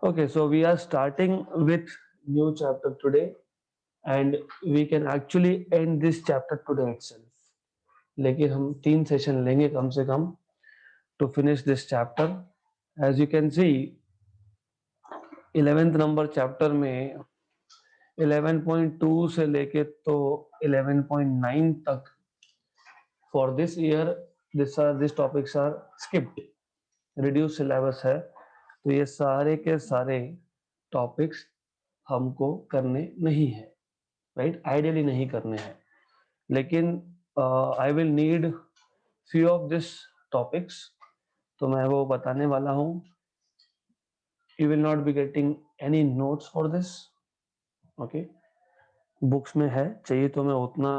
Okay, so we are starting with new chapter today, and we can actually end this chapter today itself. लेकिन हम 3 session लेंगे कम से कम to finish this chapter. As you can see, 11th number chapter में 11.2 से लेके तो 11.9 तक for this year these topics are skipped. Reduced syllabus है, तो ये सारे के सारे टॉपिक्स हमको करने नहीं है, राइट? आइडियली नहीं करने हैं, लेकिन I will need few of this topics, तो मैं वो बताने वाला हूँ. You will not be getting any notes for this. Okay, books में है, चाहिए तो मैं उतना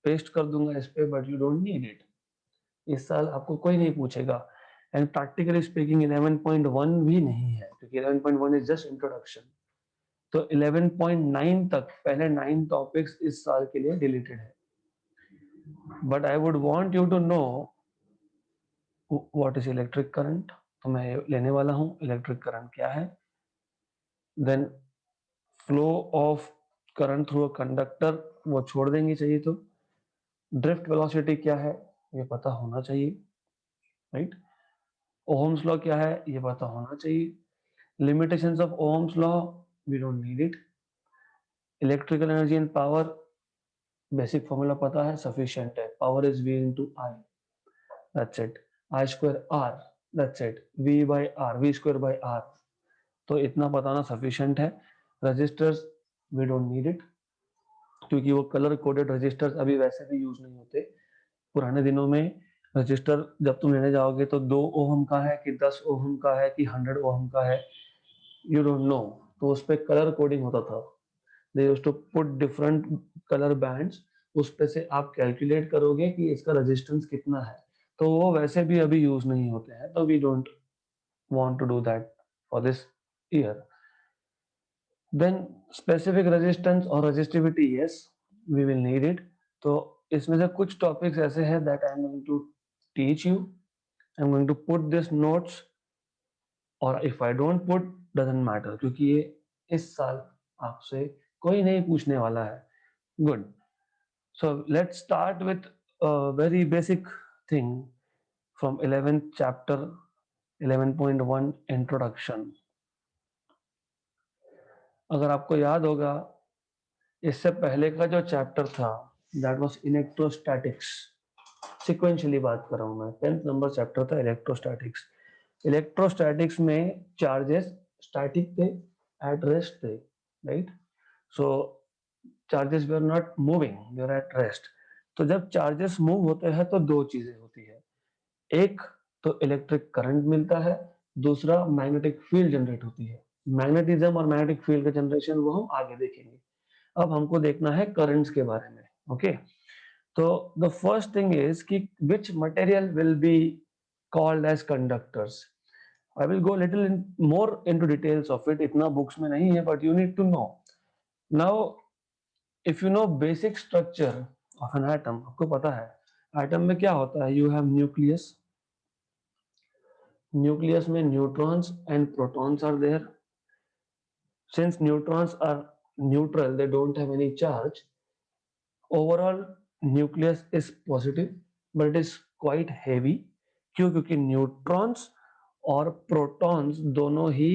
पेस्ट कर दूंगा इस पे, but you don't need it. इस साल आपको कोई नहीं पूछेगा. एंड प्रैक्टिकली स्पीकिंग 11.1 भी नहीं है, क्योंकि 11.1 इज जस्ट इंट्रोडक्शन. तो 11.9 तक पहले 9 टॉपिक्स इस साल के लिए डिलीटेड है. But I would want you to know what is electric current. तो मैं लेने वाला हूं इलेक्ट्रिक करंट क्या है. Then flow of current through a conductor, वो छोड़ देंगे चाहिए तो. ड्रिफ्ट वेलोसिटी क्या है ये पता होना चाहिए, राइट? ओहम्स लॉ क्या है ये पता होना चाहिए. Limitations of Ohm's law, we don't need it. Electrical energy and power, basic formula पता है, सफिशिएंट है. Power is V into I, that's it. I square R, that's it. V by R, V square by R. तो इतना बताना sufficient है. Resistors, we don't need it, क्योंकि वो colour coded registers अभी वैसे भी यूज नहीं होते. पुराने दिनों में रजिस्टर जब तुम लेने जाओगे तो 2 ओहम का है कि 10 ओहम का है कि 100 ओहम का है, यू डोंट नो. तो उस पर कलर कोडिंग होता था. They used to put different colour bands, उस पे से आप कैलकुलेट करोगे कि इसका रेजिस्टेंस कितना है. तो वो वैसे भी अभी यूज नहीं होते हैं, तो we don't want to do that for this year. Then specific resistance और resistivity, yes, we will need it. तो इसमें से कुछ टॉपिक्स ऐसे हैं that I am going to teach you. I am going to put this notes, और if I don't put doesn't matter, क्योंकि ये इस साल आपसे कोई नहीं पूछने वाला है. Good. So let's start with a very basic thing from 11th chapter, 11.1 introduction. अगर आपको याद होगा, इससे पहले का जो चैप्टर था that was इलेक्ट्रोस्टैटिक्स. सिक्वेंशियली बात कर रहा हूं मैं. 10th नंबर चैप्टर था इलेक्ट्रोस्टैटिक्स. इलेक्ट्रोस्टैटिक्स में चार्जेस स्टैटिक थे, एट रेस्ट थे, right? So charges they are not moving, they are at rest. तो जब चार्जेस मूव होते हैं तो दो चीजें होती है. एक तो इलेक्ट्रिक करंट मिलता है, दूसरा मैग्नेटिक फील्ड जनरेट होती है. मैग्नेटिज्म और मैग्नेटिक फील्ड का जनरेशन वो हम आगे देखेंगे. अब हमको देखना है करंट्स के बारे में. ओके, तो द फर्स्ट थिंग इज कि which material will be called as conductors. I will go little in more into details of it. इतना बुक्स में नहीं है, but you need to know. Now if you know basic structure of an atom, आपको पता है atom में क्या होता है. You have nucleus. Nucleus में neutrons and protons are there. Since neutrons are neutral, they don't have any charge. Overall, nucleus is positive, but it is quite heavy. क्यों? क्योंकि neutrons और protons दोनों ही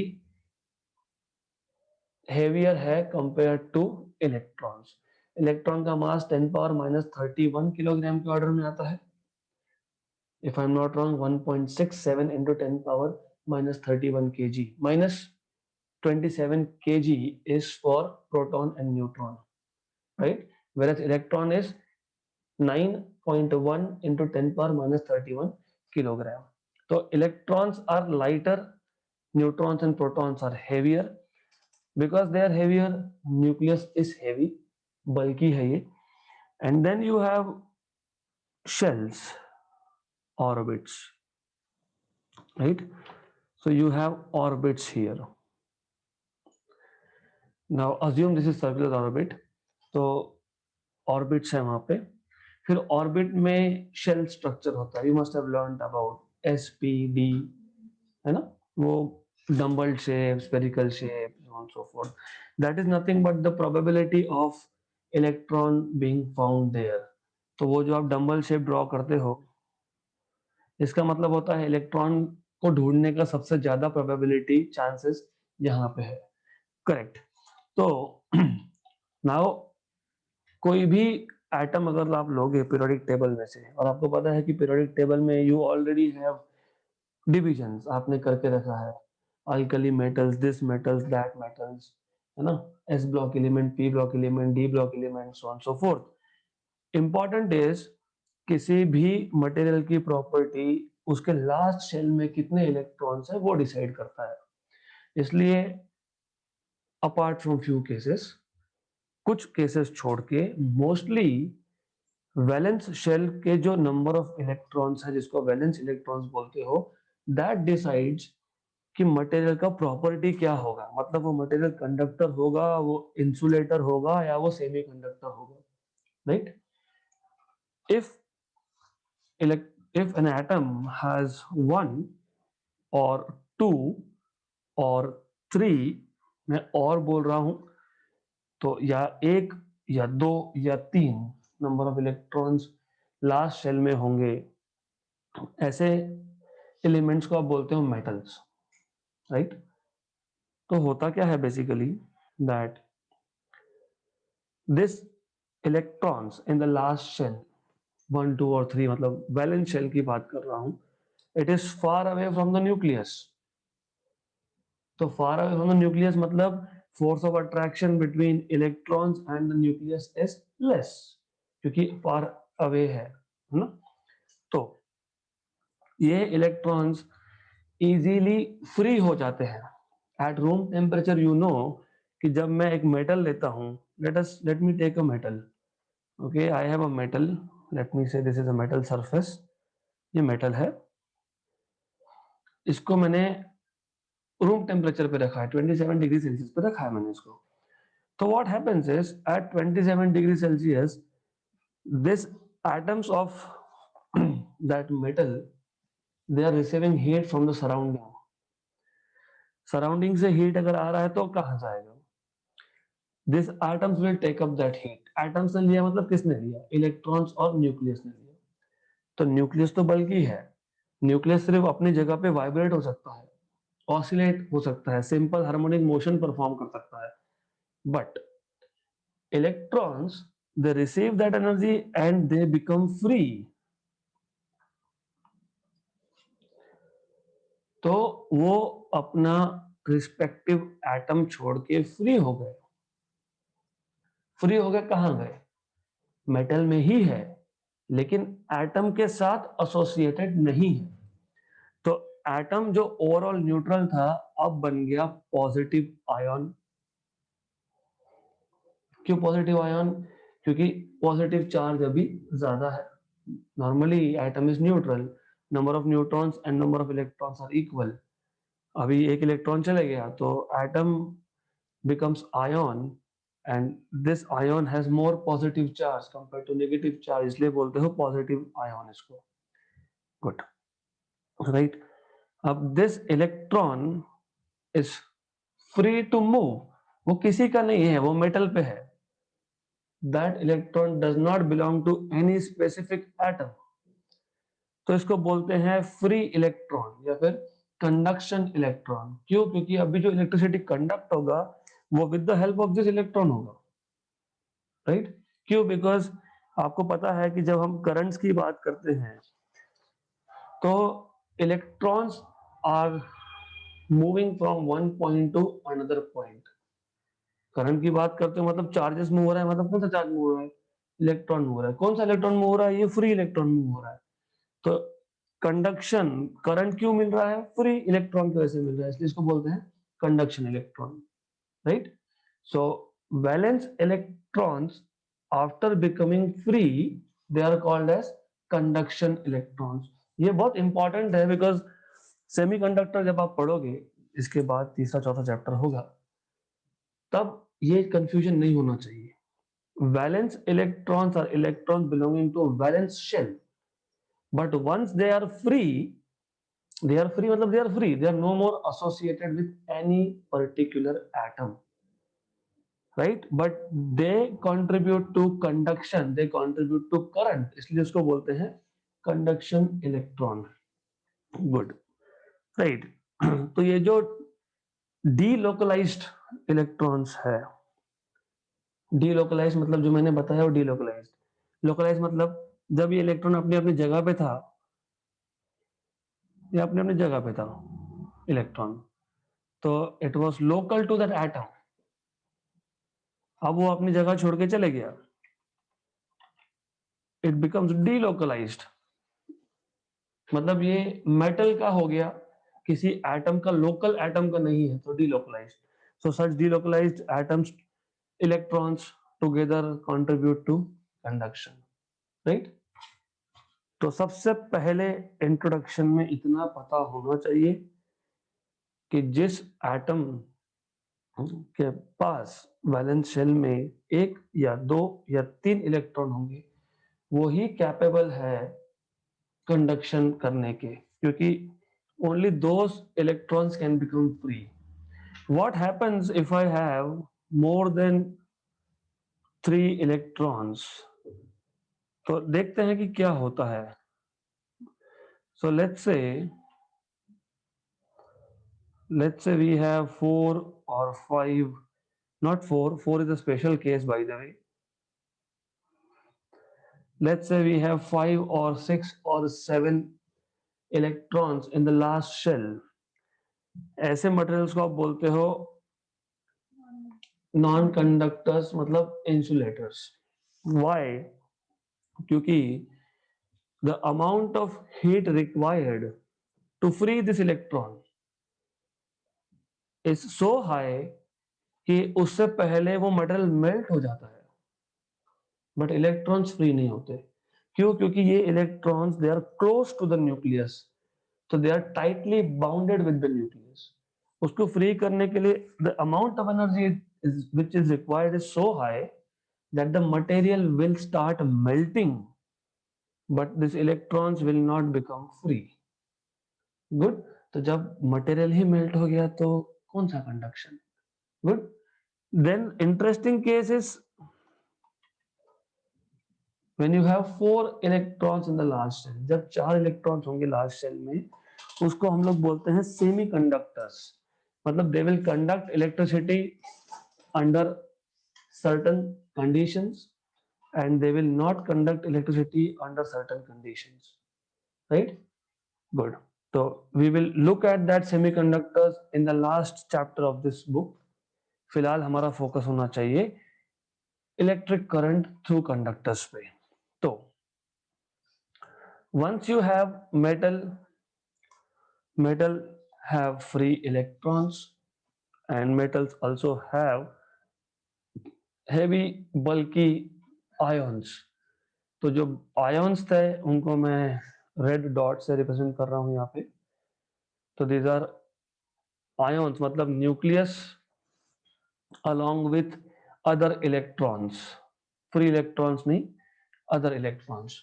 heavier है compared to electrons. इलेक्ट्रॉन का मास 10⁻³ kilogram के order में आता है. If I'm not wrong, 1.67 into 10⁻³ kg. Minus 27 kg is for proton and neutron, right? Whereas electron is 9.1 into 10⁻³ kilogram. So electrons are lighter, neutrons and protons are heavier. Because they are heavier, nucleus is heavy, bulky है ये. And then you have shells, orbits, right? So you have orbits here. Now assume this is circular orbit. तो orbits है वहां पे. फिर orbit में shell structure होता है. You must have learned about SPD, है ना? वो dumbbell shape, spherical shape, so on so forth. That is nothing but the probability of electron being found there. तो वो जो आप डम्बल शेप ड्रॉ करते हो, इसका मतलब होता है इलेक्ट्रॉन को ढूंढने का सबसे ज्यादा प्रोबेबिलिटी चांसेस यहाँ पे है, करेक्ट। तो नाउ कोई भी एटम अगर आप लोगे पीरियोडिक टेबल में से, और आपको पता है कि पीरियोडिक टेबल में यू ऑलरेडी हैव डिविजन्स, आपने करके रखा है, alkali metals, this metals, that metals, है ना, S block element, P block element, D block element, so on so fourth. Important is किसी भी मटेरियल की प्रॉपर्टी उसके लास्ट शेल में कितने इलेक्ट्रॉन्स है वो डिसाइड करता है। इसलिए अपार्ट फ्रॉम फ्यू केसेस, कुछ केसेस छोड़ के मोस्टली वैलेंस शेल के जो नंबर ऑफ इलेक्ट्रॉन्स है, जिसको वैलेंस इलेक्ट्रॉन्स बोलते हो, दैट डिसाइड्स कि मटेरियल का प्रॉपर्टी क्या होगा। मतलब वो मटेरियल कंडक्टर होगा, वो इंसुलेटर होगा, या वो सेमीकंडक्टर होगा, right. If an atom has 1 or 2 or 3, मैं और बोल रहा हूं, तो या 1 या 2 या 3 number of electrons last shell में होंगे, ऐसे एलिमेंट्स को आप बोलते हो मेटल्स, राइट। तो होता क्या है basically that this electrons in the last shell 1, 2 और 3, मतलब वैलेंस शेल की बात कर रहा हूं, it is far away from the nucleus. तो far away from the nucleus मतलब force of attraction between electrons and the nucleus is less, क्योंकि फार अवे है ना। तो ये इलेक्ट्रॉन्स इजीली फ्री हो जाते हैं at room temperature. You know कि जब मैं एक मेटल लेता हूं, let me take a metal, okay, I have a metal, let me say this is a metal surface, ये मेटल है, इसको मैंने रूम टेम्परेचर पे रखा है, 27 डिग्री सेल्सियस पे रखा है मैंने इसको। तो what happens is at 27 degree celsius this atoms of that metal they are receiving heat from the surrounding. Surrounding से हीट अगर आ रहा है तो कहां जाएगा, this atoms will take up that heat. Atoms ने लिया मतलब किसने लिया, इलेक्ट्रॉन्स और न्यूक्लियस ने लिया। तो न्यूक्लियस तो बल्कि है, न्यूक्लियस सिर्फ अपनी जगह पे वाइब्रेट हो सकता है, ऑसिलेट हो सकता है, सिंपल हार्मोनिक मोशन परफॉर्म कर सकता है, but electrons they receive that energy and they become free। तो वो अपना रिस्पेक्टिव एटम छोड़ के फ्री हो गए। फ्री हो गए कहां गए, मेटल में ही है, लेकिन एटम के साथ एसोसिएटेड नहीं है। तो एटम जो ओवरऑल न्यूट्रल था अब बन गया पॉजिटिव आयन। क्यों पॉजिटिव आयन, क्योंकि पॉजिटिव चार्ज अभी ज्यादा है। Normally atom is neutral, number of neutrons and number of electrons are equal. अभी एक इलेक्ट्रॉन चले गया तो atom becomes ion, and this ion has more positive charge compared to negative charge, इसलिए बोलते हो पॉजिटिव आयन इसको, गुड, राइट। अब this electron is free to move, वो किसी का नहीं है, वो मेटल पे है। That electron does not belong to any specific atom. तो इसको बोलते हैं फ्री इलेक्ट्रॉन या फिर कंडक्शन इलेक्ट्रॉन। क्यों, क्योंकि अभी जो इलेक्ट्रिसिटी कंडक्ट होगा वो with the help of this electron होगा, राइट। क्यों, बिकॉज आपको पता है कि जब हम करंट्स की बात करते हैं तो electrons are moving from one point to another point. Current की बात करते हो मतलब चार्जेस मूव हो रहा है, मतलब कौन सा चार्ज मूव हो रहा है, इलेक्ट्रॉन मूव हो रहा है। कौन सा इलेक्ट्रॉन मूव हो रहा है, ये फ्री इलेक्ट्रॉन मूव हो रहा है। तो कंडक्शन करंट क्यों मिल रहा है, फ्री इलेक्ट्रॉन की वजह से मिल रहा है, इसलिए इसको बोलते हैं conduction electron, right. So valence electrons after becoming free they are called as conduction electrons. ये बहुत इंपॉर्टेंट है बिकॉज सेमीकंडक्टर जब आप पढ़ोगे, इसके बाद तीसरा चौथा चैप्टर होगा, तब ये कंफ्यूजन नहीं होना चाहिए। Valence electrons are electrons belonging to valence shell, but once they are free They are free मतलब they are free. They are no more associated with any particular atom, right? But they contribute to conduction. They contribute to current. इसलिए उसको बोलते हैं conduction electron. Good, right? तो ये जो delocalized electrons है, delocalized मतलब जो मैंने बताया वो delocalized. Localized मतलब जब ये इलेक्ट्रॉन अपनी अपनी जगह पे था, ये अपनी अपनी जगह पे था इलेक्ट्रॉन, तो it was local to that atom. अब वो अपनी जगह छोड़ के चले गया, इट बिकम्स डीलोकलाइज्ड. मतलब ये मेटल का हो गया, किसी एटम का, लोकल एटम का नहीं है, तो delocalised. So such delocalised atoms, electrons together contribute to conduction, right? तो सबसे पहले इंट्रोडक्शन में इतना पता होना चाहिए कि जिस एटम के पास वैलेंस शेल में 1 या 2 या 3 इलेक्ट्रॉन होंगे वो ही कैपेबल है कंडक्शन करने के, क्योंकि only those electrons can become free. What happens if I have more than 3 electrons? तो देखते हैं कि क्या होता है. So let's say we have 4 or 5, not 4 is a special case by the way. Let's say we have 5 or 6 or 7 electrons in the last shell. ऐसे materials को आप बोलते हो नॉन कंडक्टर्स, मतलब इंसुलेटर्स. वाई? क्योंकि the amount of heat required to free this electron is so high कि उससे पहले वो मटेरियल मेल्ट हो जाता है, बट इलेक्ट्रॉन्स फ्री नहीं होते. क्यों? क्योंकि ये electrons they are close to the nucleus, तो they are tightly bounded with the nucleus. उसको फ्री करने के लिए the amount of energy which is required is so high that the material will start melting, but these electrons will not become free. Good. तो जब material ही melt हो गया तो कौन सा conduction? Good. Then interesting case is when you have 4 electrons in the last shell. जब 4 electrons होंगे last shell में, उसको हम लोग बोलते हैं सेमी कंडक्टर्स. मतलब they will conduct electricity under certain conditions and they will not conduct electricity under certain conditions, right? Good. So we will look at that semiconductors in the last chapter of this book. फिलहाल हमारा focus होना चाहिए electric current through conductors पे. तो once you have metal have free electrons and metals also have heavy bulky ions. तो जो ions थे उनको मैं रेड डॉट से रिप्रेजेंट कर रहा हूं यहाँ पे. तो दीज आर आयन्स, मतलब nucleus along with other electrons, free electrons नहीं, अदर इलेक्ट्रॉन्स.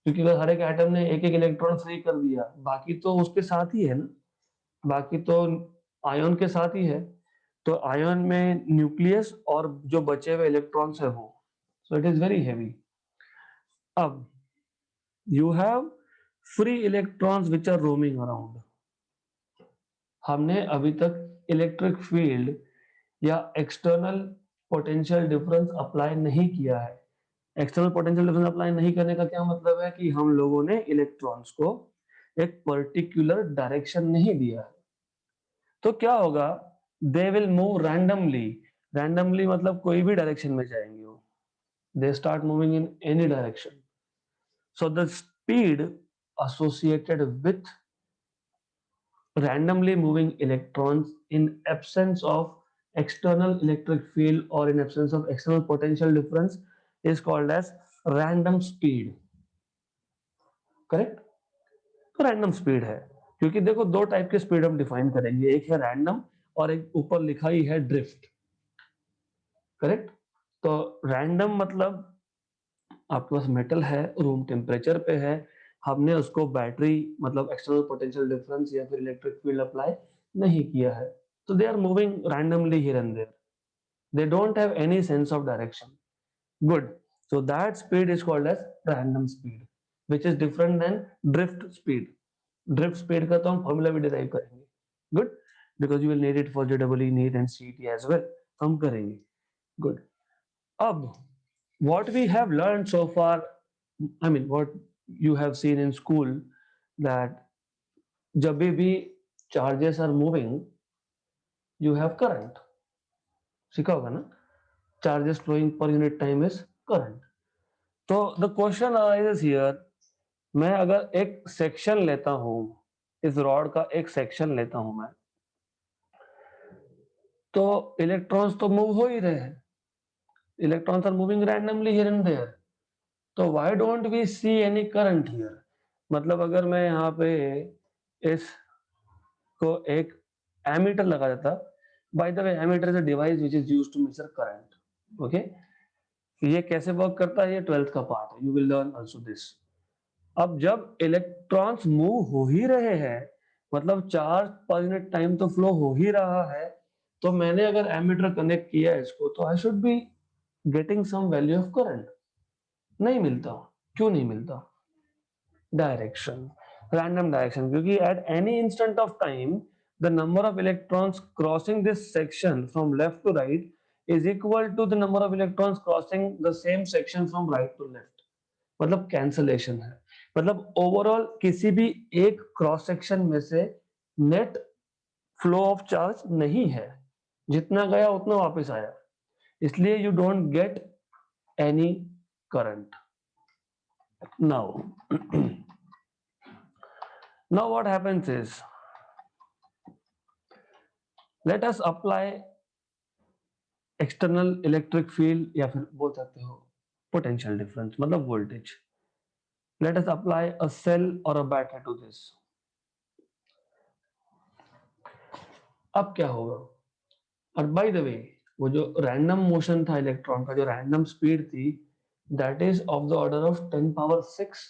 क्योंकि अगर हर एक एटम ने एक एक इलेक्ट्रॉन फ्री कर दिया, बाकी तो उसके साथ ही है ना, बाकी तो आयन के साथ ही है. तो आयन में न्यूक्लियस और जो बचे हुए इलेक्ट्रॉन्स है वो, so it is very heavy. अब you have free electrons which are roaming around. हमने अभी तक इलेक्ट्रिक फील्ड या एक्सटर्नल पोटेंशियल डिफरेंस अप्लाई नहीं किया है. एक्सटर्नल पोटेंशियल डिफरेंस अप्लाई नहीं करने का क्या मतलब है कि हम लोगों ने इलेक्ट्रॉन्स को एक पर्टिकुलर डायरेक्शन नहीं दिया है. तो क्या होगा? They will move randomly. Randomly मतलब कोई भी डायरेक्शन में जाएंगे वो. They start moving in any direction. So the speed associated with randomly moving electrons in absence of external electric field or in absence of external potential difference is called as random speed. Correct? तो random speed है, क्योंकि देखो दो type के speed हम define करेंगे, एक है रैंडम और एक ऊपर लिखा ही है ड्रिफ्ट. करेक्ट? तो रैंडम मतलब आपके पास मेटल है, रूम टेम्परेचर पे है, हमने उसको बैटरी मतलब एक्सटर्नल पोटेंशियल डिफरेंस या फिर इलेक्ट्रिक फील्ड अप्लाई नहीं किया है, तो they are moving randomly here and there, they don't have any sense of direction. Good. So that speed is called as random speed, which is different than drift speed. Drift speed का तो हम formula भी derive करेंगे. Good. Because you will need it for JEE, NEET and CET as well. हम करेंगे. Good. अब what we have learned so far, I mean what you have seen in school, that जब भी charges are moving, you have current. सीखा होगा ना? Charges flowing per unit time is current. तो the question arises here, मैं अगर एक section लेता हूं, इस रॉड का एक सेक्शन लेता हूं मैं, तो इलेक्ट्रॉन्स तो मूव हो ही रहे हैं, electrons are moving randomly here and there, तो why don't we see any current here? मतलब अगर मैं यहाँ पे इस को एक एमीटर लगा देता, by the way ammeter is a device which is used to measure current, okay? ये कैसे वर्क करता है, ये 12th का पार्ट है, you will learn also this. अब जब इलेक्ट्रॉन्स मूव हो ही रहे हैं, मतलब चार्ज पर यूनिट टाइम तो फ्लो हो ही रहा है, तो मैंने अगर एमीटर कनेक्ट किया है इसको, तो I should be getting some value of current. नहीं मिलता। क्यों नहीं मिलता? डायरेक्शन, रैंडम डायरेक्शन, क्योंकि at any instant of time the number of electrons crossing this section from left to right is equal to the number of electrons crossing the same section from right to left. मतलब cancellation है, मतलब overall किसी भी एक cross section में से net flow of charge नहीं है, जितना गया उतना वापस आया, इसलिए you don't get any current. Now now what happens is, let us apply external electric field या फिर बोल सकते हो potential difference मतलब voltage. Let us apply a cell or a battery to this. अब क्या होगा? और बाय द वे, वो जो रैंडम मोशन था इलेक्ट्रॉन का, जो रैंडम स्पीड थी, that is of the order of 10 power 6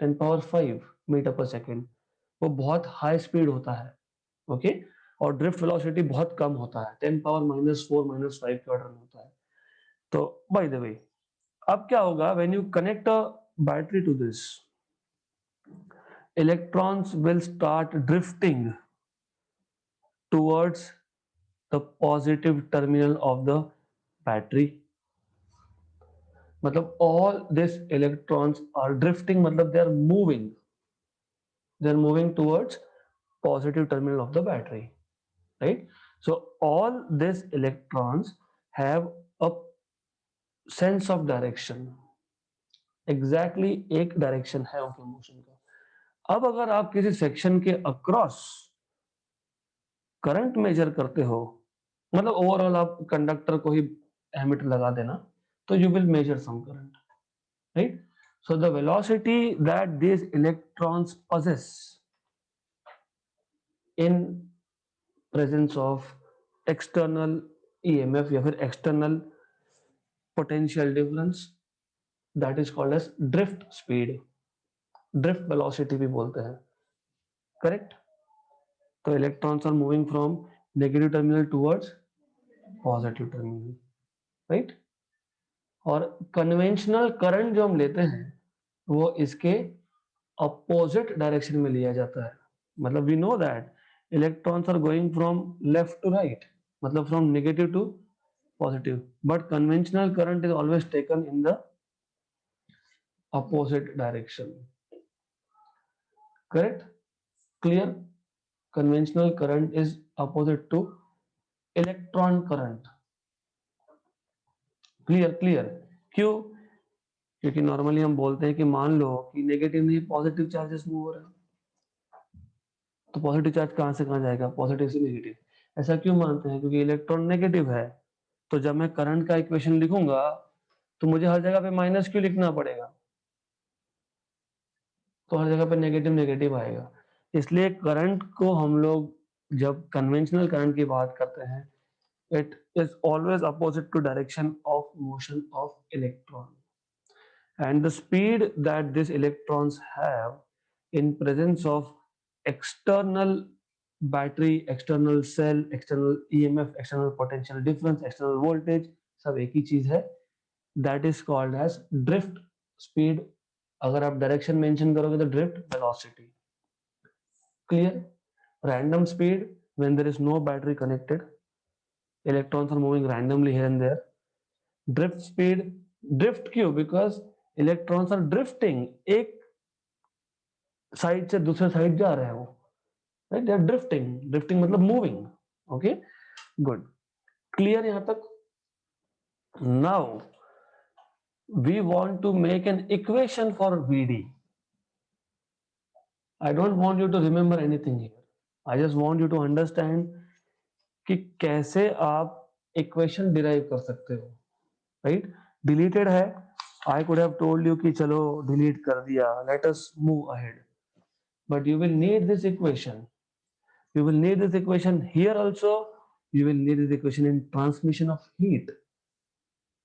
10 power 5 metre per second. वो बहुत हाई स्पीड होता है, ओके? और ड्रिफ्ट वेलोसिटी बहुत कम होता है, 10 पावर -4 -5 के ऑर्डर में होता है। तो बाय द वे, अब क्या होगा, when you connect a battery to this, electrons will start drifting towards the positive terminal of the battery। मतलब all these electrons are drifting, मतलब they are moving towards positive terminal of the battery, right? So all these electrons have a sense of direction, exactly एक direction है उनके motion का। अब अगर आप किसी सेक्शन के अक्रॉस करंट मेजर करते हो, मतलब ओवरऑल आप कंडक्टर को ही एमीटर लगा देना, तो you will measure some current, right? So the velocity that these electrons possess in presence of external EMF या फिर external potential difference, that is called as drift speed, drift velocity भी बोलते हैं, correct? तो electrons are moving from negative terminal towards positive terminal, right? और conventional current जो हम लेते हैं वो इसके अपोजिट डायरेक्शन में लिया जाता है। मतलब we know that electrons are going from left to right, मतलब from negative to positive, but conventional current is always taken in the opposite direction, correct? Clear? Conventional current is opposite to electron current. Clear? Clear? क्यों? क्योंकि normally हम बोलते हैं कि मान लो कि negative नहीं पॉजिटिव चार्जेस मूव हो रहे हैं, तो पॉजिटिव चार्ज कहां से कहां जाएगा? पॉजिटिव से नेगेटिव। ऐसा क्यों मानते हैं? क्योंकि इलेक्ट्रॉन नेगेटिव है, तो जब मैं करंट का इक्वेशन लिखूंगा तो मुझे हर जगह पे माइनस क्यों लिखना पड़ेगा? तो हर जगह पे नेगेटिव नेगेटिव आएगा। इसलिए करंट को हम लोग जब कन्वेंशनल करंट की बात करते हैं, it is always opposite to direction of motion of electron. and the speed that these electrons have in presence of external battery, external cell, external EMF, external potential difference, external voltage, सब एक ही चीज है, that is called as drift speed. अगर आप direction mention करोगे तो drift velocity. Clear? Random speed when there is no battery connected, electrons are moving randomly here and there. Drift speed, drift क्यों? Because electrons are drifting, एक side से दूसरे side जा रहे हैं वो, right? They are drifting, drifting मतलब moving. Okay, good, clear यहां तक? Now we want to make an equation for VD. I don't want you to remember anything here. I just want you to understand कि कैसे आप equation derive कर सकते हो, right? Deleted है, I could have told you कि चलो delete कर दिया, let us move ahead, but you will need this equation. You will need this equation here also. You will need this equation in transmission of heat.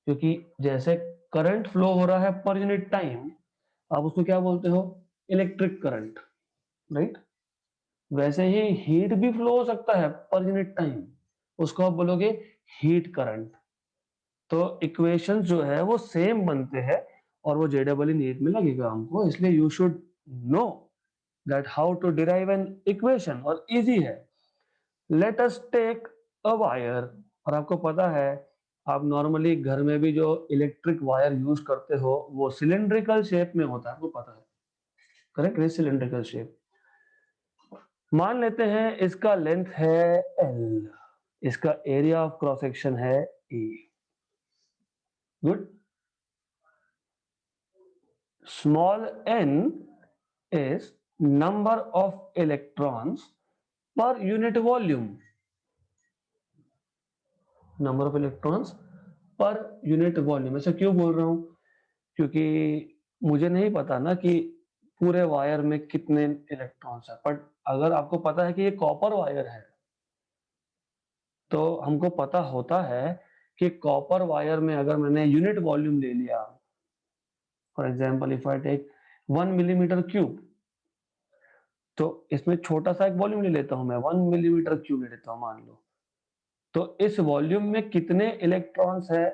क्योंकि जैसे current flow हो रहा है पर यूनिट टाइम, आप उसको क्या बोलते हो? Electric current, right? वैसे ही हीट भी फ्लो हो सकता है पर यूनिट टाइम, उसको आप बोलोगे हीट करंट. तो इक्वेशन जो है वो सेम बनते हैं और वो जेडबल नीट में लगेगा हमको, इसलिए you should know that how to derive an equation, और इजी है. Let us take a wire, और आपको पता है आप नॉर्मली घर में भी जो इलेक्ट्रिक वायर यूज करते हो वो सिलेंड्रिकल शेप में होता है, आपको पता है, करेक्ट? Cylindrical shape. मान लेते हैं इसका लेंथ है L, इसका एरिया ऑफ क्रॉस सेक्शन है E. Good. Small n is number of electrons per unit volume. Number of electrons per unit volume. ऐसा क्यों बोल रहा हूं? क्योंकि मुझे नहीं पता ना कि पूरे वायर में कितने इलेक्ट्रॉन्स है, बट अगर आपको पता है कि ये कॉपर वायर है तो हमको पता होता है कि कॉपर वायर में अगर मैंने यूनिट वॉल्यूम ले लिया, for example if I take 1 millimetre cube, तो इसमें छोटा सा एक वॉल्यूम ले लेता हूं मैं, 1 मिलीमीटर क्यूब ले लेता हूं मान लो. तो इस वॉल्यूम में कितने इलेक्ट्रॉन्स है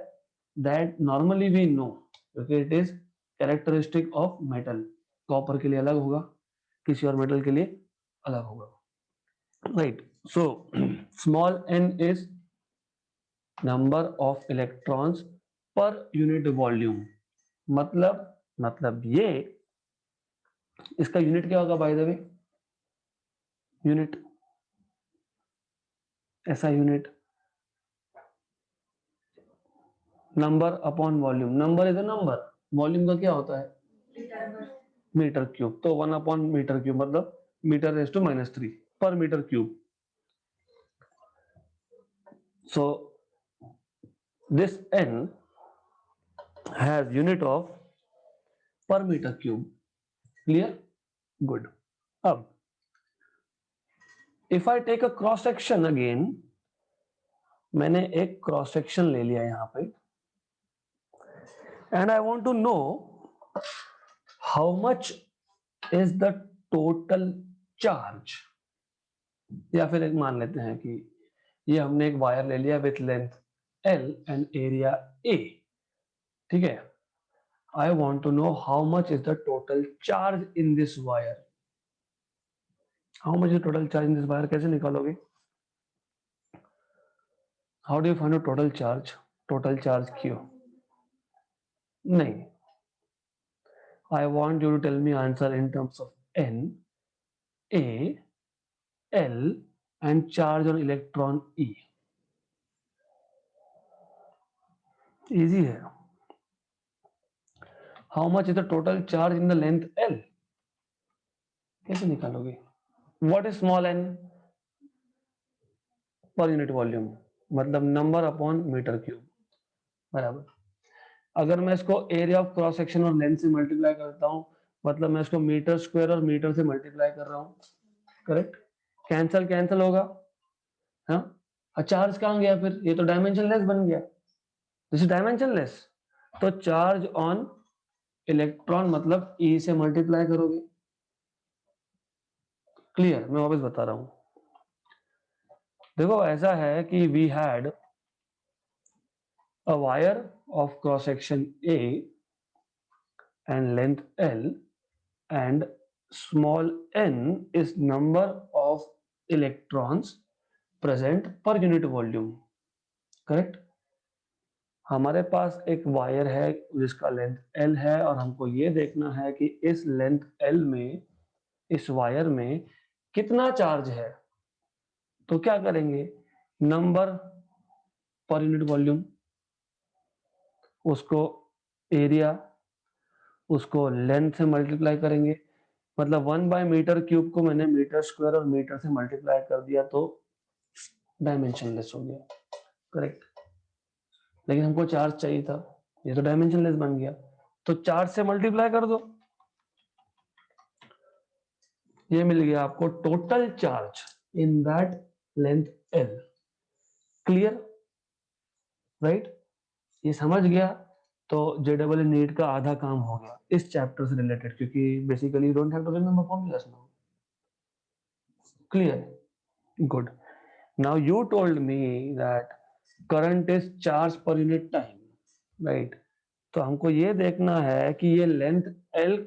दैट नॉर्मली वी नो, क्योंकि it is characteristic of metal. Copper के लिए अलग होगा, किसी और मेटल के लिए अलग होगा, right? So small n is number of electrons per unit volume. मतलब ये, इसका यूनिट क्या होगा बाय द वे? यूनिट, ऐसा unit number upon volume. Number is a number, volume का क्या होता है? Metre cube. तो 1 अपॉन मीटर क्यूब मतलब metre raise to -3 per metre cube. So this n has unit of per meter cube. Clear? Good. अब if I take a cross section again, मैंने एक cross section ले लिया यहां पे, and I want to know how much is the total charge. या फिर एक मान लेते हैं कि ये हमने एक वायर ले लिया with length L and area A, ठीक है? I want to know how much is the total charge in this wire. How much is the total charge in this wire? कैसे निकालोगे? How do you find out total charge? Total charge Q? नहीं. I want you to tell me answer in terms of N, A, L and charge on electron E. Easy है. How much is the total charge in the length L? कैसे निकालोगे? What is small n? Per unit volume, मतलब number upon metre cube, बराबर. अगर मैं इसको area of cross section और length से मल्टीप्लाई करता हूं, मतलब मैं इसको मीटर स्क्वायर और मीटर से मल्टीप्लाई कर रहा हूं, करेक्ट? कैंसल कैंसल होगा, हाँ? चार्ज कहां गया फिर? ये तो डायमेंशनलेस बन गया. This is dimensionless. तो चार्ज ऑन इलेक्ट्रॉन मतलब E से मल्टीप्लाई करोगे। क्लियर? मैं वापस बता रहा हूं। देखो ऐसा है कि we had a wire of cross section A and length L and small n is number of electrons present per unit volume. Correct? हमारे पास एक वायर है जिसका लेंथ L है और हमको ये देखना है कि इस लेंथ L में, इस वायर में कितना चार्ज है। तो क्या करेंगे, नंबर पर यूनिट वॉल्यूम, उसको एरिया, उसको लेंथ से मल्टीप्लाई करेंगे। मतलब 1/मीटर क्यूब को मैंने मीटर स्क्वायर और मीटर से मल्टीप्लाई कर दिया तो डायमेंशनलेस हो गया। करेक्ट? लेकिन हमको चार्ज चाहिए था, ये तो डायमेंशनलेस बन गया, तो चार्ज से मल्टीप्लाई कर दो। ये मिल गया आपको total charge in that length L। Clear? Right? ये समझ गया तो JEE नीट का आधा काम हो गया इस चैप्टर से रिलेटेड, क्योंकि basically you don't have to remember formulas now. Clear? Good. Now you told me that current is charge per unit time, right? तो हमको ये देखना है कि ये लेंथ L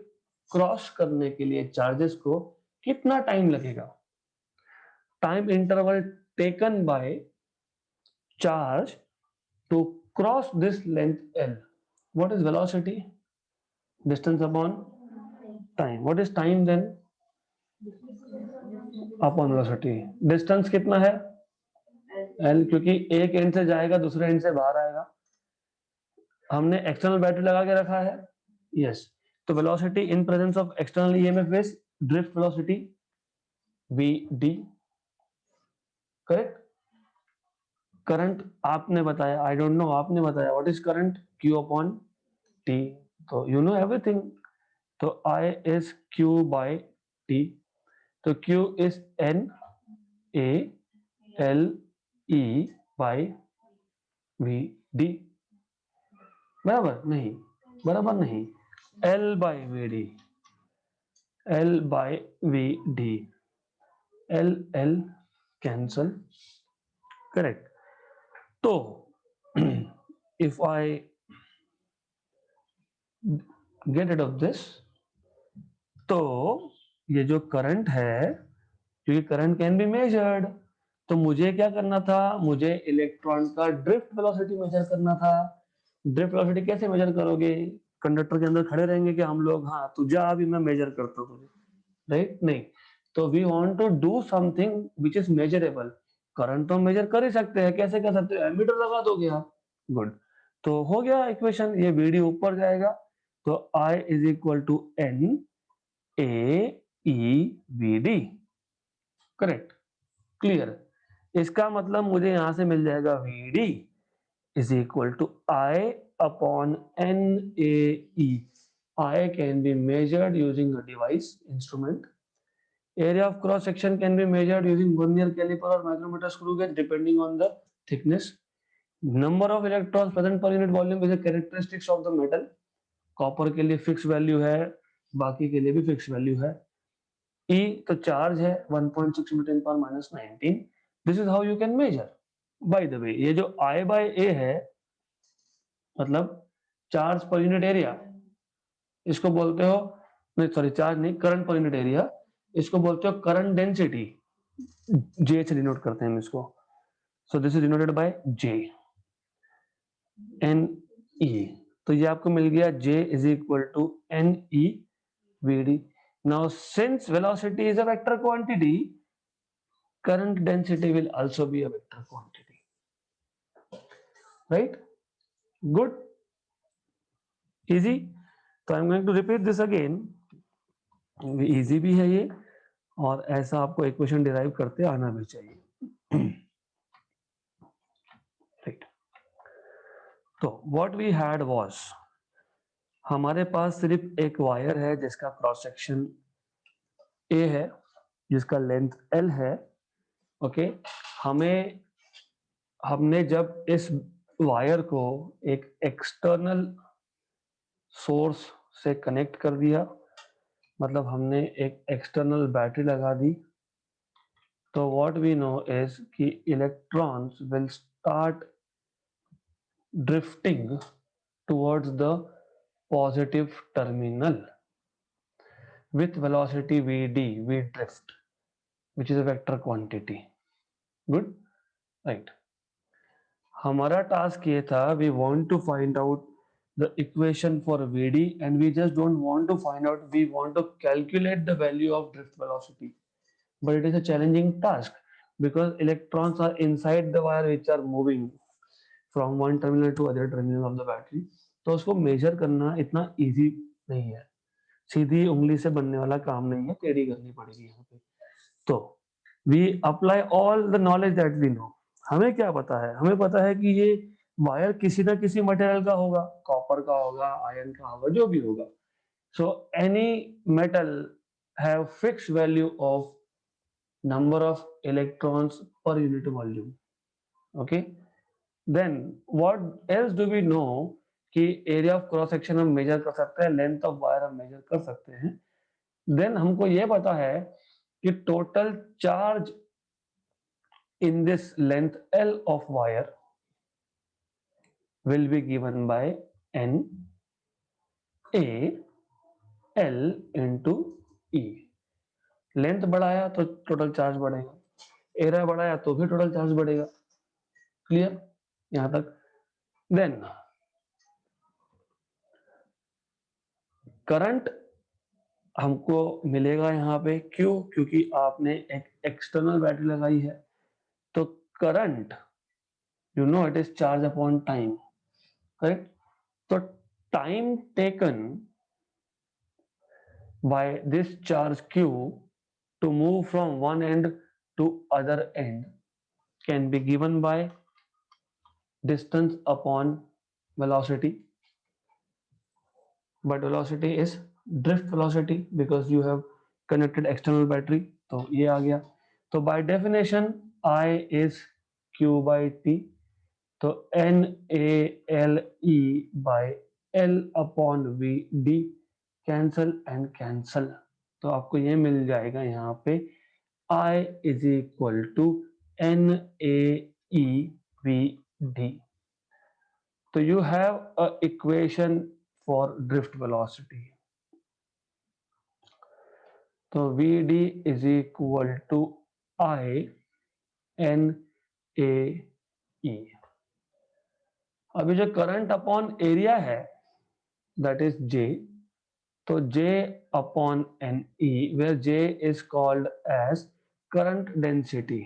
क्रॉस करने के लिए चार्जेस को कितना टाइम लगेगा। Time interval taken by charge to cross this length L. What is velocity? Distance upon time. What is time then? Upon velocity. Distance कितना है? L, क्योंकि एक एंड से जाएगा दूसरे एंड से बाहर आएगा। हमने एक्सटर्नल बैटरी लगा के रखा है, यस। तो velocity in presence of external EMF is drift velocity Vd। Correct? Current आपने बताया, आई डोंट नो, आपने बताया what is current, Q upon T। तो यू नो एवरीथिंग। तो I is Q by T। तो Q is N A L E by V D। बराबर नहीं? बराबर नहीं। L by V D, L by V D, L L cancel। Correct? तो if I get rid of this, तो ये जो current है, क्योंकि करंट कैन बी मेजर्ड, तो मुझे क्या करना था, मुझे इलेक्ट्रॉन का ड्रिफ्ट वेलोसिटी मेजर करना था। ड्रिफ्ट वेलोसिटी कैसे मेजर करोगे? कंडक्टर के अंदर खड़े रहेंगे कि हम लोग, हाँ तू जा अभी मैं मेजर करता हूँ तुझे, राइट? नहीं। तो we want to do something which is measurable. Current तो मेजर कर ही सकते हैं, कैसे कर सकते हो, एमीटर लगा दोगे आप। गुड। तो हो गया इक्वेशन, ये वीडी ऊपर जाएगा, तो I is equal to N A E V D। Correct? Clear? इसका मतलब मुझे यहां से मिल जाएगा Vd is equal to I upon NAE। I can be measured using a device, instrument. Area of cross section can be measured using vernier caliper or micrometer screw gauge depending on the thickness. Number of electrons present per unit volume is a characteristics of the metal. Copper के लिए fix value है, बाकी के लिए भी fix value है। E तो charge है 1.6 × 10⁻19। This is how you can measure. Bye the way, ये जो I by A है, मतलब चार्ज पर यूनिट एरिया, इसको बोलते हो, नहीं सॉरी चार्ज नहीं, करंट पर यूनिट एरिया, इसको बोलते हो करंट डेंसिटी। J से डिनोट करते हैं हम इसको। So this is denoted by J N E। तो ये आपको मिल गया J is equal to N E V D। Now since velocity is a vector quantity, current density will also be a vector quantity, right? Good? Easy? तो I'm going to repeat this again। easy भी है ये, और ऐसा आपको equation derive करते आना भी चाहिए। right? तो what we had was, हमारे पास सिर्फ एक वायर है जिसका क्रॉस सेक्शन A है, जिसका लेंथ L है। ओके? हमने जब इस वायर को एक एक्सटर्नल सोर्स से कनेक्ट कर दिया, मतलब हमने एक एक्सटर्नल बैटरी लगा दी। तो व्हाट वी नो इज कि electrons will start drifting towards the positive terminal with velocity vd, we drift, which is a vector quantity. Good, right? हमारा टास्क ये था, we want to find out the equation for vd and we just don't want to find out, we want to calculate the value of drift velocity, but it is a challenging task because electrons are inside the wire which are moving from one terminal to other terminal of the battery. तो उसको major करना इतना easy नहीं है, सीधी उंगली से बनने वाला काम नहीं है, टेढ़ी करनी पड़ेगी यहाँ पे। तो we apply all the knowledge that we know. हमें क्या पता है, हमें पता है कि ये वायर किसी ना किसी मटेरियल का होगा, कॉपर का होगा, आयरन का होगा, जो भी होगा। So any metal have fixed value of number of electrons per unit volume. Okay, then what else do we know कि एरिया ऑफ क्रॉस सेक्शन हम मेजर कर सकते हैं, लेंथ ऑफ वायर हम मेजर कर सकते हैं। देन हमको ये पता है कि total charge in this length L of wire will be given by N A L into E। Length बढ़ाया तो टोटल चार्ज बढ़ेगा, एरिया बढ़ाया तो भी टोटल चार्ज बढ़ेगा। क्लियर यहां तक? देन करंट हमको मिलेगा यहाँ पे, क्यों? क्योंकि आपने एक एक्सटर्नल बैटरी लगाई है। तो current you know it is charge upon time, correct? तो time taken by this charge q to move from one end to other end can be given by distance upon velocity, but velocity is drift velocity because you have connected external battery। तो ये आ गया। तो by definition I is q by t, तो n a l e by l upon v d cancel and cancel. तो आपको ये मिल जाएगा यहाँ पे I is equal to n a e v d। तो you have a equation for drift velocity। तो v d is equal to I n a e। अभी जो करंट अपॉन एरिया है that is J, तो J upon NE, where J is called as current density,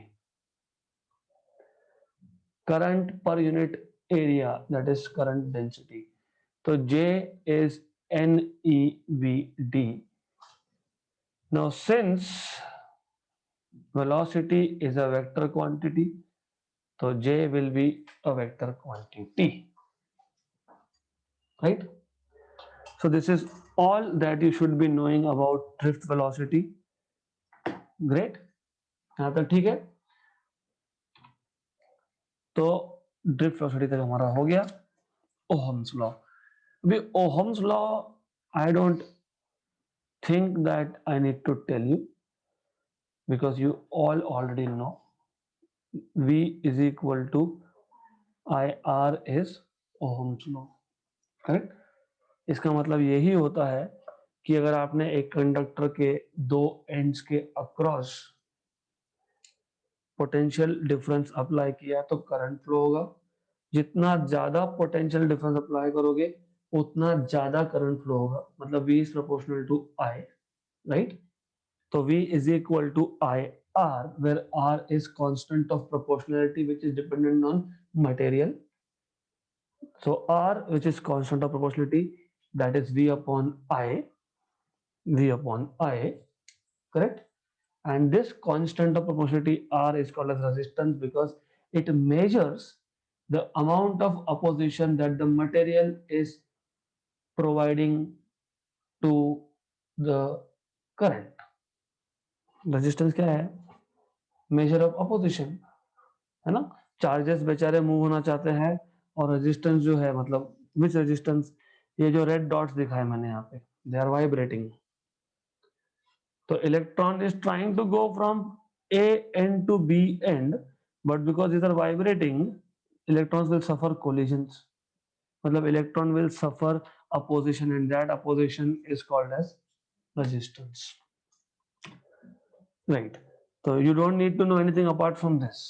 current per unit area, that is current density। तो J is NEVD। Now since velocity is a vector quantity, तो J will be a vector quantity, right? So this is all that you should be knowing about drift velocity। Great, यहाँ तक ठीक है? तो drift velocity तक हमारा हो गया। ओहम्स लॉ, अभी Ohm's law I don't think that I need to tell you because you all already know V is equal to IR is Ohm's law, correct? इसका मतलब यही होता है कि अगर आपने एक कंडक्टर के दो एंड्स के अक्रॉस पोटेंशियल डिफरेंस अप्लाई किया तो करंट फ्लो होगा। जितना ज्यादा पोटेंशियल डिफरेंस अप्लाई करोगे उतना ज्यादा करंट फ्लो होगा, मतलब V is proportional to I, right? तो V is equal to IR where R is constant of proportionality which is dependent on material। So R which is constant of proportionality, that is V upon I, correct? And this constant of proportionality R is called as resistance because it measures the amount of opposition that the material is providing to the current। Resistance क्या है? Measure of opposition, है ना? Charges बेचारे move होना चाहते हैं और resistance जो है, मतलब विच रेजिस्टेंस ये जो रेड डॉट्स दिखाए मैंने यहाँ पे, दे आर वाइब्रेटिंग। तो electron is trying to go from A end to B end, but because is are vibrating, electrons will suffer collisions, मतलब electron will suffer opposition and that opposition is called as resistance, right? So you don't need to know anything apart from this.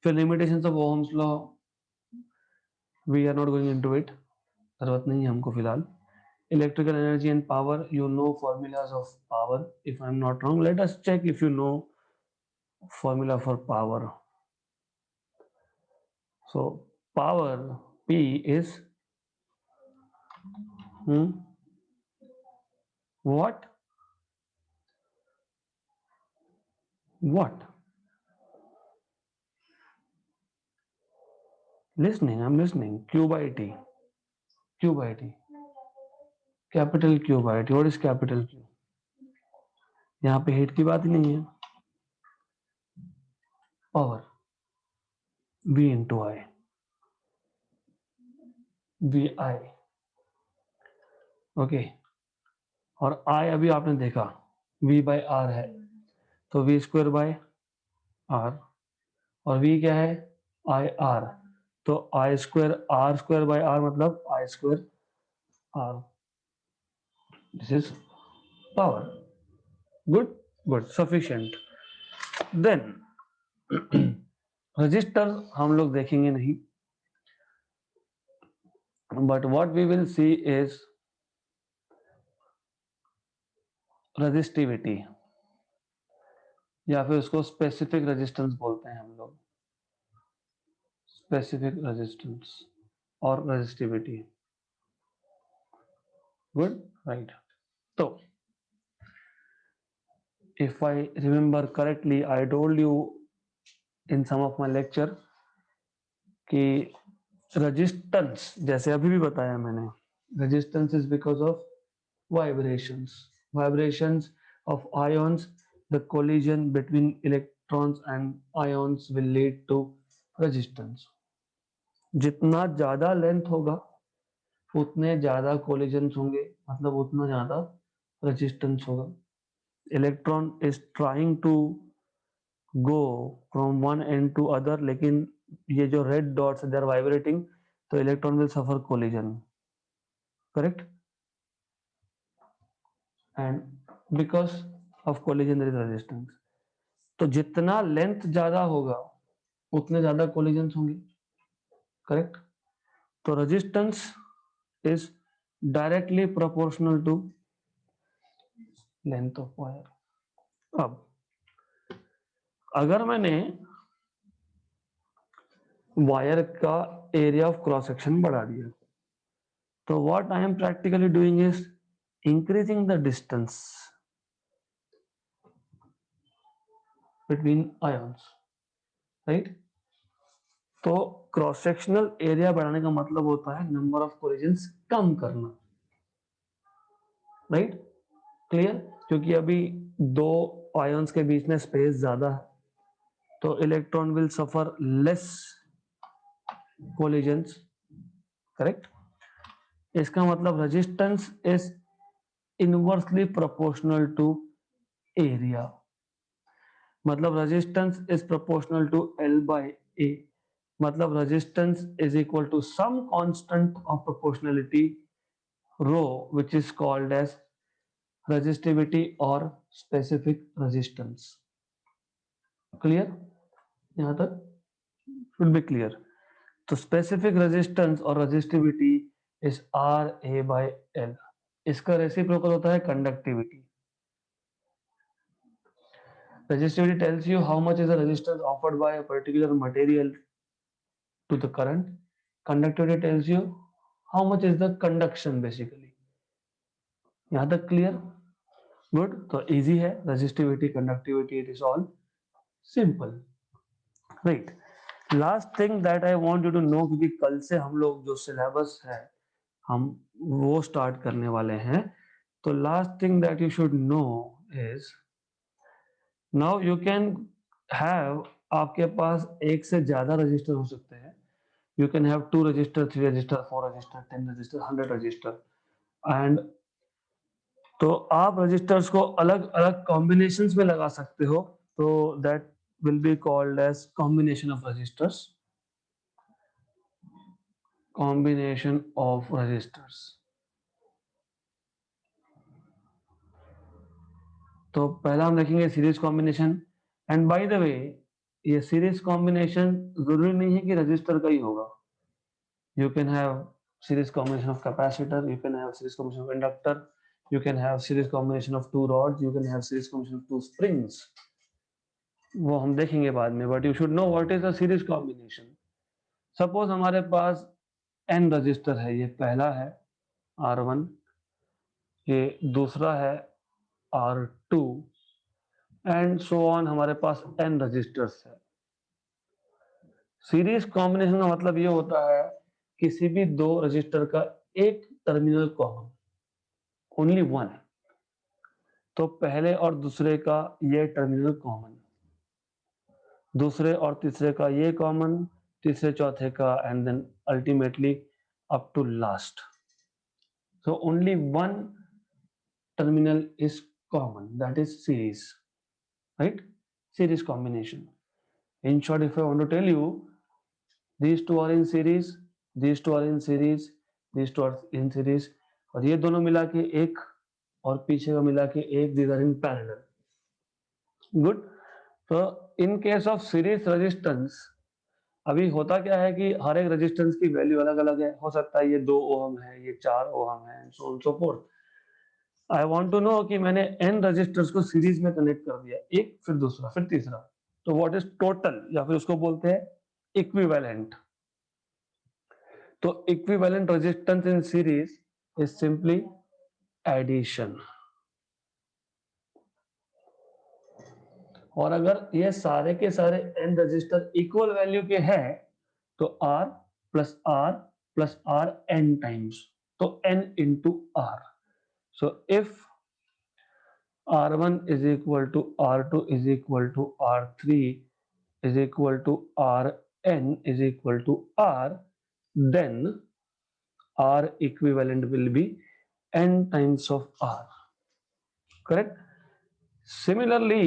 फिर limitations of Ohm's law, we are not going into it, जरूरत नहीं है हमको फिलहाल. Electrical energy and power, you know formulas of power. If I'm not wrong, let us check if you know formula for power. So power P is what? Listening, I'm listening. Q by T. Q by T. Capital Q by T. What is capital Q? यहाँ पे heat की बात ही नहीं है. Power V into I. VI. Okay. और I अभी आपने देखा V by R है, तो V स्क्वायर बाय R, और V क्या है? I R. तो I square R square by R मतलब I square R. This is power. Good, good, sufficient. Then resistor हम लोग देखेंगे नहीं, but what we will see is resistivity, या फिर उसको स्पेसिफिक रेजिस्टेंस बोलते हैं हम लोग, स्पेसिफिक रेजिस्टेंस और रेजिस्टिविटी. Good, right. तो if I remember correctly, I told you in some of my lecture कि रेजिस्टेंस, जैसे अभी भी बताया मैंने, resistance is because of vibrations of ions. The collision between electrons and ions will lead to resistance. जितना ज्यादा length होगा उतने ज्यादा कोलिजन्स होंगे, मतलब उतना ज्यादा रेजिस्टेंस होगा. Electron is trying to go from one end to other, लेकिन ये जो red dots they are vibrating, तो electron will suffer collision, correct? And because of collision there is resistance. तो जितना लेंथ ज्यादा होगा उतने ज्यादा कोलिजन्स होंगे, करेक्ट? तो resistance is directly proportional to length of wire. अब अगर मैंने वायर का एरिया ऑफ क्रॉस सेक्शन बढ़ा दिया, तो what I am practically doing is increasing the distance between ions, right? तो क्रॉस सेक्शनल एरिया बढ़ाने का मतलब होता है नंबर ऑफ कोलिजन्स कम करना, राइट? क्लियर? क्योंकि अभी दो आयंस के बीच में स्पेस ज्यादा है, तो electron will suffer less collisions, correct? इसका मतलब resistance is inversely proportional to area, मतलब resistance is proportional to L by A, मतलब resistance is equal to some constant of proportionality rho, which is called as resistivity और specific resistance. क्लियर? यहां तक should be clear. तो specific resistance और resistivity is RA by L. इसका reciprocal होता है conductivity. Resistivity tells you how much is the resistance offered by a particular material to the current. Conductivity tells you how much is the conduction basically. यहाँ तक clear? Good. तो easy है, resistivity, conductivity, it is all simple, right? Last thing that I want you to know, क्योंकि कल से हम लोग जो सिलेबस है हम वो स्टार्ट करने वाले हैं, तो last thing that you should no is, now you can have, आपके पास एक से ज्यादा रजिस्टर हो सकते हैं. you can have 2 register, 3 register, 4 register, 10 register, 100 register, and तो आप रजिस्टर्स को अलग अलग कॉम्बिनेशंस में लगा सकते हो, तो that will be called as combination of resistors, combination of resistors. तो पहला हम देखेंगे series combination. And by the way, ये सीरीज कॉम्बिनेशन जरूरी नहीं है कि रजिस्टर का ही होगा। You can have series combination of capacitor, you can have series combination of inductor, you can have series combination of 2 rods, you can have series combination of 2 springs, वो हम देखेंगे बाद में। But you should no what is a series combination. Suppose हमारे पास n register है, ये पहला है R1, ये दूसरा है R2 एंड सो ऑन, हमारे पास n रजिस्टर्स है। सीरीज कॉम्बिनेशन का मतलब ये होता है किसी भी दो रजिस्टर का एक टर्मिनल कॉमन, ओनली वन। तो पहले और दूसरे का ये टर्मिनल कॉमन, दूसरे और तीसरे का ये कॉमन, तीसरे चौथे का, and then ultimately up to last. So only one terminal is common, that is series, right? Series combination. In short, if I want to tell you, these two are in series, these two are in series, these two are in series, और ये दोनों मिला के एक और पीछे का मिला के एक, these are in parallel. Good. तो in case of series resistance, अभी होता क्या है कि हर एक रेजिस्टेंस की वैल्यू अलग अलग है। हो सकता है ये 2 ओम है, ये 4 ओम है, so on so forth. I want to know कि मैंने n रजिस्टर्स को सीरीज में कनेक्ट कर दिया, एक फिर दूसरा फिर तीसरा, तो व्हाट इज टोटल, या फिर उसको बोलते हैं इक्विवेलेंट। तो equivalent resistance in series is simply addition. और अगर ये सारे के सारे n रजिस्टर इक्वल वैल्यू के हैं तो r plus r n times, तो n into r। So if R1 is equal to R2 is equal to R3 is equal to Rn is equal to R, then R equivalent will be n times of R. Correct? Similarly,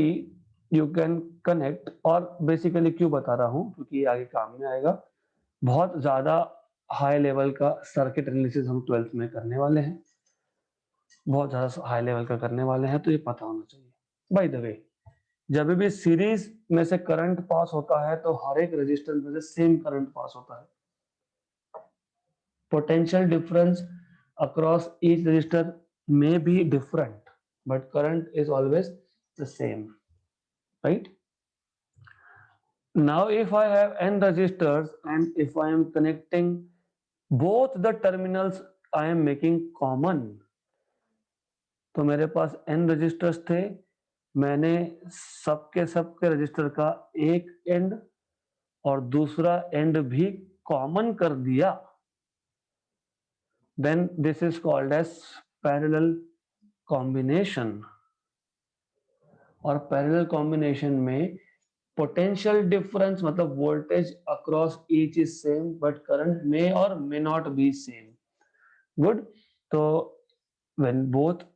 you can connect, और basically क्यों बता रहा हूं, क्योंकि ये आगे काम में आएगा। बहुत ज्यादा हाई लेवल का सर्किट एनालिसिस हम 12th में करने वाले हैं, बहुत ज्यादा हाई लेवल का करने वाले हैं, तो ये पता होना चाहिए। बाय द वे, जब भी सीरीज में से करंट पास होता है तो हर एक रेजिस्टेंस में से सेम करंट पास होता है। Potential difference across each resistor may be different, but current is always the same, right? Now if I have n resistors and if I am connecting both the terminals I am making common, तो मेरे पास n registers थे, मैंने सबके register का एक and और दूसरा and भी कॉमन कर दिया, then this is called as parallel combination. और पैरेलल कॉम्बिनेशन में पोटेंशियल डिफरेंस मतलब voltage across each is same but current may और may not be same. Good. तो when both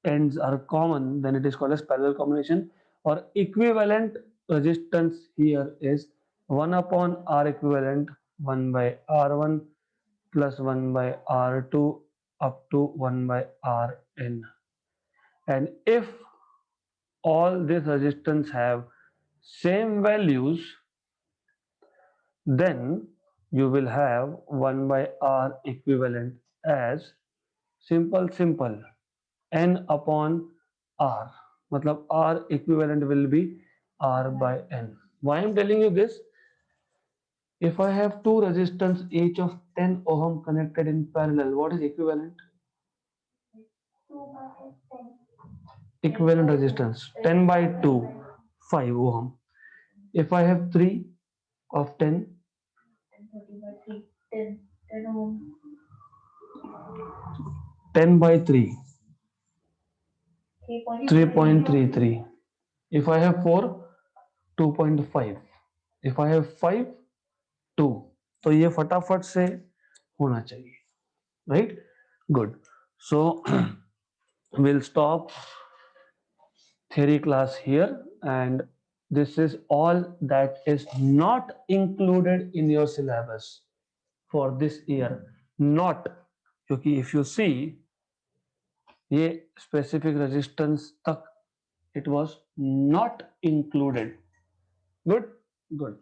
ends are common, then it is called as parallel combination. Or equivalent resistance here is 1 upon R equivalent 1 by R1 plus 1 by R2 up to 1 by Rn. And if all these resistance have same values, then you will have 1 by R equivalent as simple n upon R, मतलब R equivalent will be R by n. Why I am telling you this? If I have two resistance each of 10 ohm connected in parallel, what is equivalent? Equivalent resistance 10 by 2, 5 ohm. If I have 3 of 10, 10 by 3, 3.33. If I have 4, 2.5. If I have 5, 2. तो ये फटाफट से होना चाहिए, right? Good. So we'll stop theory class here, and this is all that is not included in your syllabus for this year. Not, क्योंकि if you see ये specific resistance तक it was not included. Good.